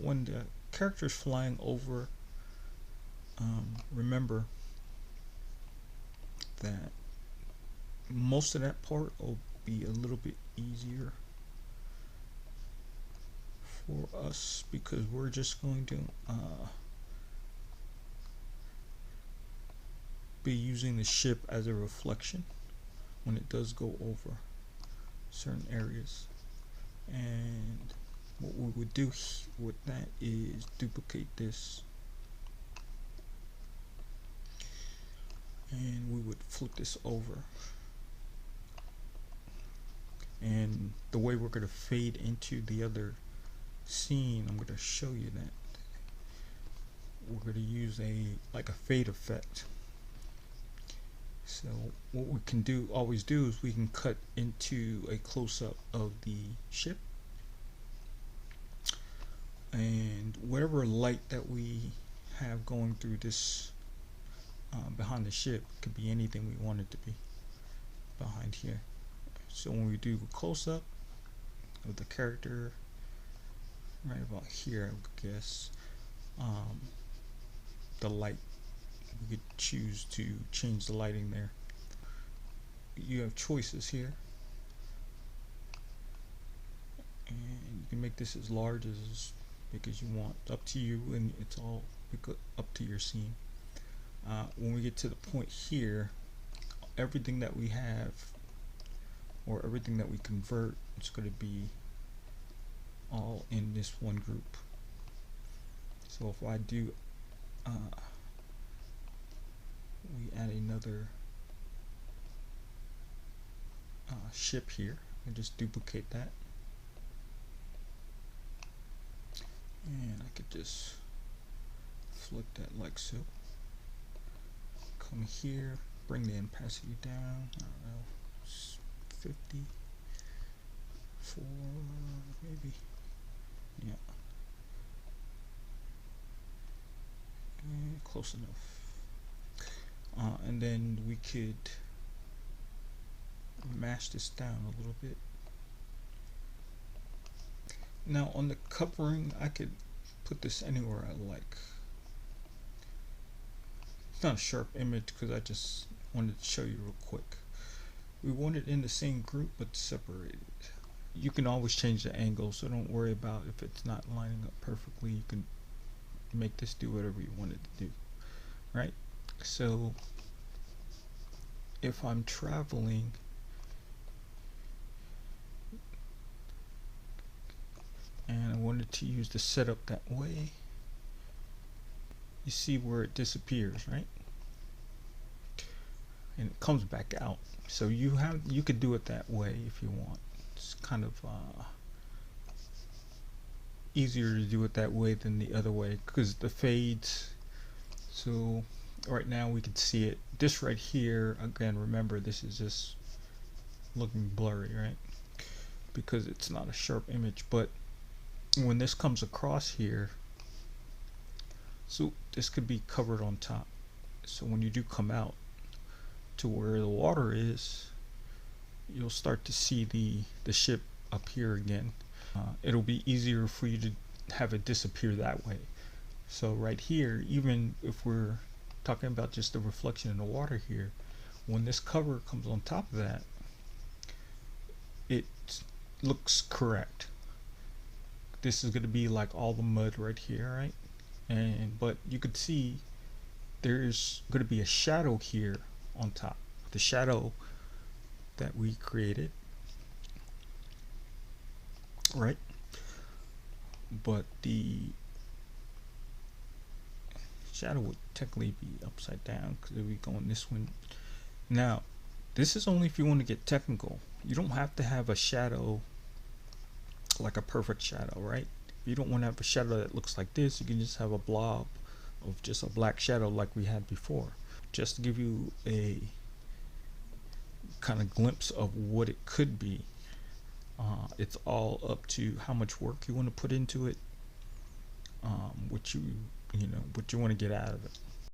when the character is flying over, remember that most of that part will be a little bit easier for us because we're just going to be using the ship as a reflection when it does go over certain areas. And what we would do with that is duplicate this, and we would flip this over. And the way we're going to fade into the other scene, I'm going to show you that. We're going to use like a fade effect. So what we can always do is we can cut into a close-up of the ship, and whatever light that we have going through this behind the ship could be anything we want it to be behind here. So when we do a close-up of the character right about here, I guess, the light, we could choose to change the lighting there. You have choices here, and you can make this as large as big as you want, up to you, and it's all up to your scene. When we get to the point here, everything that we have or everything that we convert, it's going to be all in this one group. So if I do we add another ship here, and just duplicate that, and I could just flip that like so. Come here, bring the opacity down, I don't know, 54 maybe, yeah, and close enough. And then we could mash this down a little bit. Now on the covering, I could put this anywhere I like. It's not a sharp image because I just wanted to show you real quick. We want it in the same group but separated. You can always change the angle, so don't worry about if it's not lining up perfectly. You can make this do whatever you want it to do, right? So if I'm traveling, and I wanted to use the setup that way, you see where it disappears, right? And it comes back out. So you could do it that way if you want. It's kind of easier to do it that way than the other way because the fades. So right now we can see it. This right here, again, remember this is just looking blurry, right? Because it's not a sharp image. But when this comes across here, so this could be covered on top. So when you do come out to where the water is, you'll start to see the ship up here again. It'll be easier for you to have it disappear that way. So right here, even if we're talking about just the reflection in the water here, when this cover comes on top of that, it looks correct. This is going to be like all the mud right here, right? But you could see there's going to be a shadow here on top, the shadow that we created, right? But the shadow would technically be upside down because we go on this one. Now this is only if you want to get technical. You don't have to have a shadow like a perfect shadow, right? If you don't want to have a shadow that looks like this, you can just have a blob of just a black shadow like we had before, just to give you a kind of glimpse of what it could be. It's all up to how much work you want to put into it, what you want to get out of it.